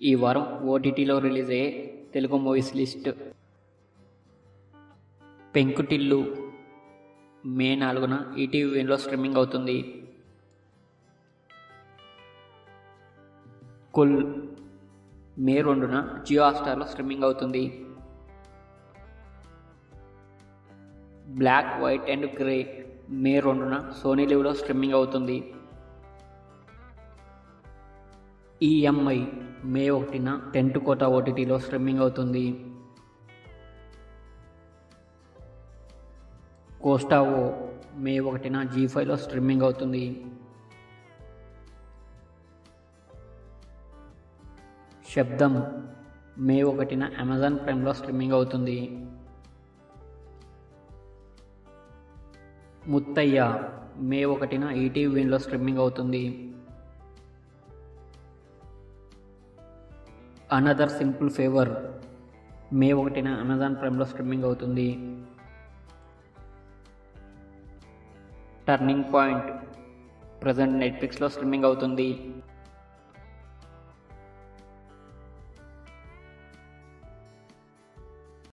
ఈ వారం ఓటీటీలో రిలీజ్ అయ్యే తెలుగు మూవీస్ లిస్ట్. పెంకుటిల్లు మే 4న ఈటీవీ విన్లో స్ట్రీమింగ్ అవుతుంది. కుల్ మే 2న జియో హాట్‌స్టార్లో స్ట్రీమింగ్ అవుతుంది. Black, white and grey May 2న సోనీ లివ్లో స్ట్రీమింగ్ అవుతుంది. ఈఎంఐ మే 1న టెంట్ కోట ఓటీటీలో స్ట్రీమింగ్ అవుతుంది. కోస్టావో మే 1న జీ5లో స్ట్రీమింగ్ అవుతుంది. శబ్దం మే 1న అమెజాన్ ప్రైమ్లో స్ట్రీమింగ్ అవుతుంది. ముత్తయ్య మే 1న ఈటీవీ విన్లో స్ట్రీమింగ్ అవుతుంది. అనదర్ సింపుల్ ఫేవర్ మే 1న అమెజాన్ ప్రైమ్లో స్ట్రీమింగ్ అవుతుంది. టర్నింగ్ పాయింట్ ప్రజెంట్ నెట్ఫ్లిక్స్లో స్ట్రీమింగ్ అవుతుంది.